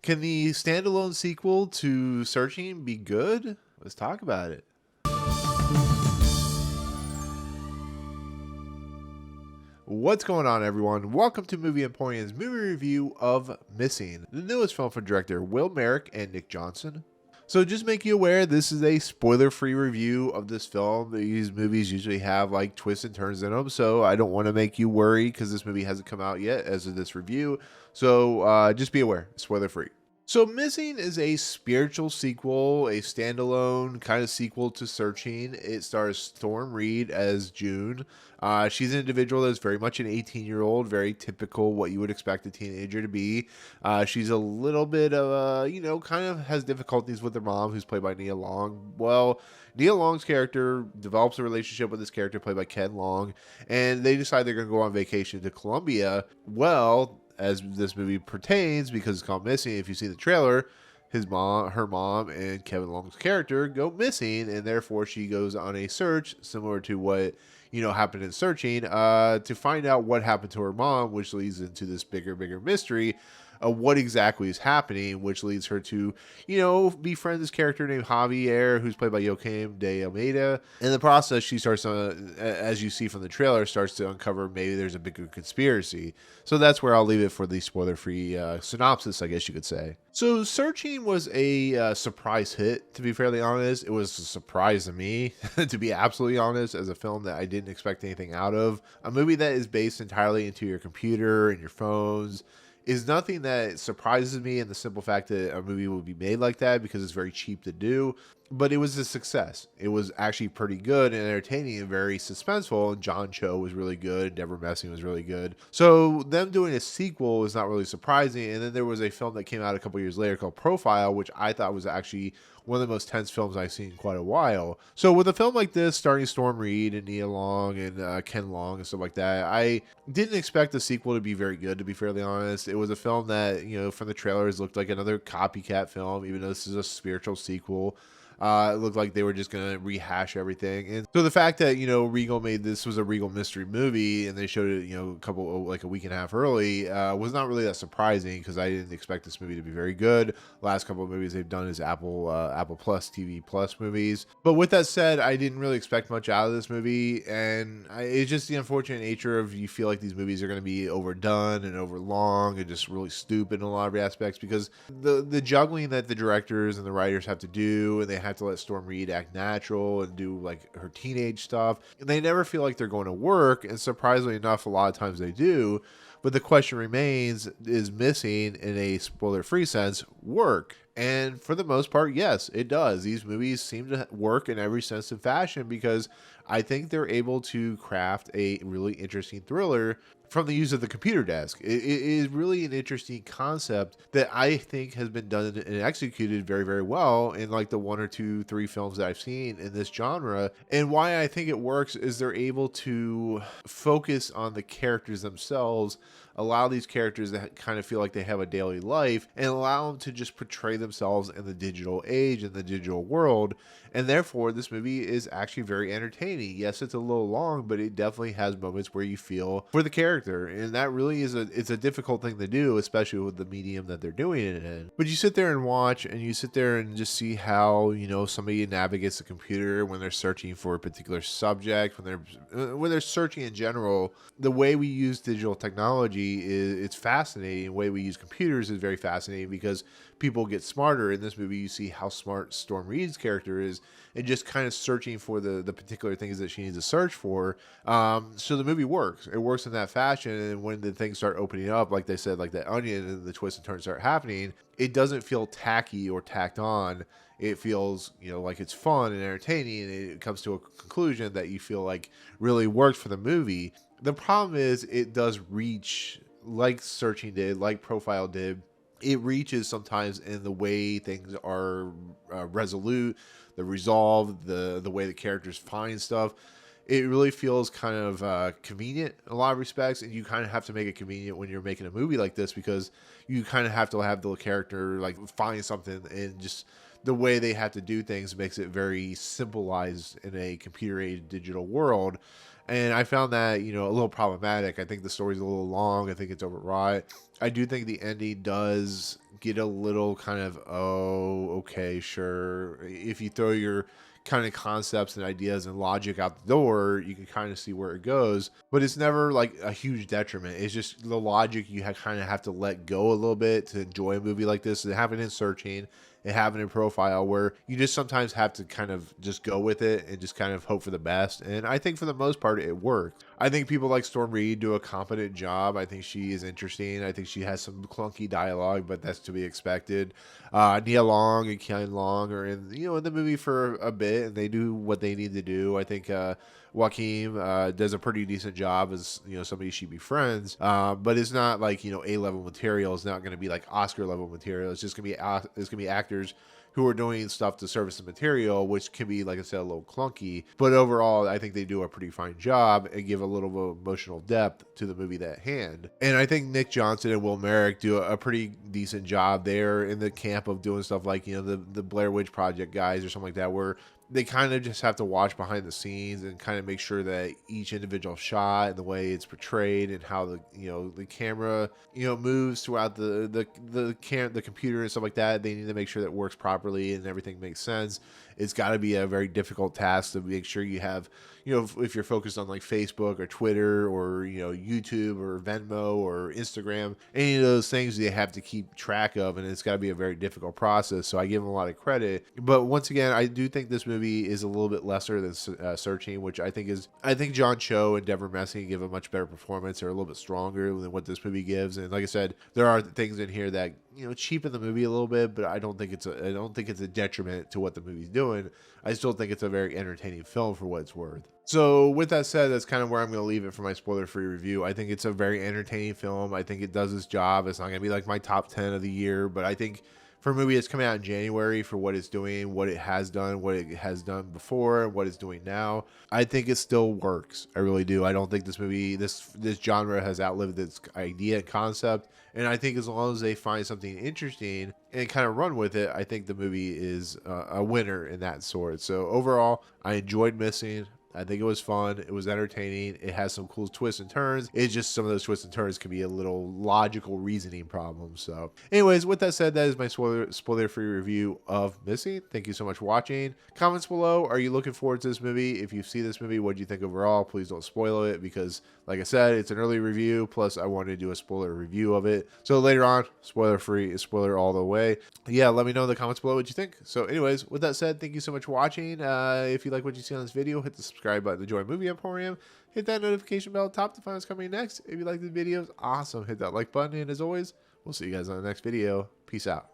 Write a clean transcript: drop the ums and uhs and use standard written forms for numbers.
Can the standalone sequel to Searching be good? Let's talk about it. What's going on, everyone? Welcome to Movie Emporium's movie review of Missing, the newest film from director Will Merrick and Nick Johnson. So just make you aware, this is a spoiler-free review of this film. These movies usually have like twists and turns in them, so I don't want to make you worry because this movie hasn't come out yet as of this review. So just be aware, spoiler-free. So Missing is a spiritual sequel, a standalone kind of sequel to Searching. It stars Storm Reid as June. She's an individual that's very much an 18-year-old, very typical what you would expect a teenager to be. She's a little bit of kind of has difficulties with her mom, who's played by Nia Long. Well, Nia Long's character develops a relationship with this character played by Ken Long, and they decide they're going to go on vacation to Colombia. Well, as this movie pertains, because it's called Missing, if you see the trailer, her mom, and Kevin Long's character go missing, and therefore she goes on a search similar to what happened in Searching, to find out what happened to her mom, which leads into this bigger mystery of what exactly is happening, which leads her to, befriend this character named Javier, who's played by Joaquim de Almeida. In the process, she starts, as you see from the trailer, starts to uncover maybe there's a bigger conspiracy. So that's where I'll leave it for the spoiler-free synopsis, I guess you could say. So Searching was a surprise hit, to be fairly honest. It was a surprise to me, to be absolutely honest, as a film that I didn't expect anything out of. A movie that is based entirely into your computer and your phones is nothing that surprises me in the simple fact that a movie would be made like that, because it's very cheap to do. But it was a success. It was actually pretty good and entertaining and very suspenseful. And John Cho was really good. Deborah Messing was really good. So them doing a sequel was not really surprising. And then there was a film that came out a couple years later called Profile, which I thought was actually one of the most tense films I've seen in quite a while. So with a film like this, starring Storm Reid and Nia Long and Ken Long and stuff like that, I didn't expect the sequel to be very good, to be fairly honest. It was a film that, from the trailers, looked like another copycat film, even though this is a spiritual sequel. It looked like they were just going to rehash everything. And so the fact that, Regal made this was a Regal mystery movie and they showed it, a week and a half early, was not really that surprising, because I didn't expect this movie to be very good. Last couple of movies they've done is Apple Plus, TV Plus movies. But with that said, I didn't really expect much out of this movie. And it's just the unfortunate nature of, you feel like these movies are going to be overdone and overlong and just really stupid in a lot of aspects, because the juggling that the directors and the writers have to do, and they have to let Storm Reid act natural and do like her teenage stuff, and they never feel like they're going to work. And surprisingly enough, a lot of times they do. But the question remains, is Missing, in a spoiler-free sense, work? And for the most part, yes, it does. These movies seem to work in every sense of fashion, because I think they're able to craft a really interesting thriller from the use of the computer desk. It is really an interesting concept that I think has been done and executed very, very well in like the 1 or 2, 3 films that I've seen in this genre. And why I think it works is they're able to focus on the characters themselves, allow these characters that kind of feel like they have a daily life, and allow them to just portray themselves in the digital age, in the digital world. And therefore, this movie is actually very entertaining. Yes, it's a little long, but it definitely has moments where you feel for the character. And that really is it's a difficult thing to do, especially with the medium that they're doing it in. But you sit there and watch, and you sit there and just see how, somebody navigates the computer when they're searching for a particular subject, when they're searching in general. The way we use digital technology it's fascinating. The way we use computers is very fascinating, because people get smarter. In this movie, you see how smart Storm Reid's character is, and just kind of searching for the particular things that she needs to search for. So the movie works. It works in that fashion. And when the things start opening up, like they said, like that onion, and the twists and turns start happening, it doesn't feel tacky or tacked on. It feels, like it's fun and entertaining, and it comes to a conclusion that you feel like really works for the movie. The problem is it does reach, like Searching did, like Profile did, it reaches sometimes in the way things are resolute, the resolve, the way the characters find stuff. It really feels kind of convenient in a lot of respects, and you kind of have to make it convenient when you're making a movie like this, because you kind of have to have the character like find something, and just the way they have to do things makes it very simplified in a computer-aided digital world. And I found that, you know, a little problematic. I think the story's a little long. I think it's overwrought. I do think the ending does get a little kind of, oh, okay, sure. If you throw your kind of concepts and ideas and logic out the door, you can kind of see where it goes. But it's never like a huge detriment. It's just the logic you kind of have to let go a little bit to enjoy a movie like this and have it in Searching and have it in Profile, where you just sometimes have to kind of just go with it and just kind of hope for the best. And I think for the most part, it works. I think people like Storm Reid do a competent job. I think she is interesting. I think she has some clunky dialogue, but that's to be expected. Nia Long and Kian Long are in the movie for a bit, and they do what they need to do. I think Joaquim does a pretty decent job as somebody she befriends, but it's not like A-level material. It's not going to be like Oscar level material. It's just going to be actors who are doing stuff to service the material, which can be, like I said, a little clunky. But overall, I think they do a pretty fine job and give a little bit of emotional depth to the movie at hand. And I think Nick Johnson and Will Merrick do a pretty decent job there in the camp of doing stuff like, the Blair Witch Project guys or something like that, where they kind of just have to watch behind the scenes and kind of make sure that each individual shot and the way it's portrayed and how the camera moves throughout the computer and stuff like that. They need to make sure that it works properly and everything makes sense. It's got to be a very difficult task to make sure you have, if you're focused on like Facebook or Twitter or YouTube or Venmo or Instagram, any of those things they have to keep track of, and it's got to be a very difficult process. So I give them a lot of credit. But once again, I do think this movie is a little bit lesser than Searching, which I think John Cho and Deborah Messing give a much better performance. They're a little bit stronger than what this movie gives. And like I said, there are things in here that cheapen the movie a little bit, but I don't think it's a detriment to what the movie's doing. I still think it's a very entertaining film for what it's worth. So with that said, that's kind of where I'm going to leave it for my spoiler-free review. I think it's a very entertaining film. I think it does its job. It's not going to be like my top 10 of the year, but I think for a movie that's coming out in January, for what it's doing, what it has done before, and what it's doing now, I think it still works. I really do. I don't think this movie, this genre has outlived its idea and concept. And I think as long as they find something interesting and kind of run with it, I think the movie is a winner in that sort. So overall, I enjoyed Missing. I think it was fun. It was entertaining. It has some cool twists and turns. It's just some of those twists and turns can be a little logical reasoning problems. So anyways, with that said, that is my spoiler-free review of Missing. Thank you so much for watching. Comments below. Are you looking forward to this movie? If you see this movie, what do you think overall? Please don't spoil it because, like I said, it's an early review. Plus, I wanted to do a spoiler review of it. So later on, spoiler-free, spoiler all the way. Yeah, let me know in the comments below what you think. So anyways, with that said, thank you so much for watching. If you like what you see on this video, hit the subscribe button to join Movie Emporium. Hit that notification bell at the top to find what's coming next. If you like the videos, awesome. Hit that like button. And as always, we'll see you guys on the next video. Peace out.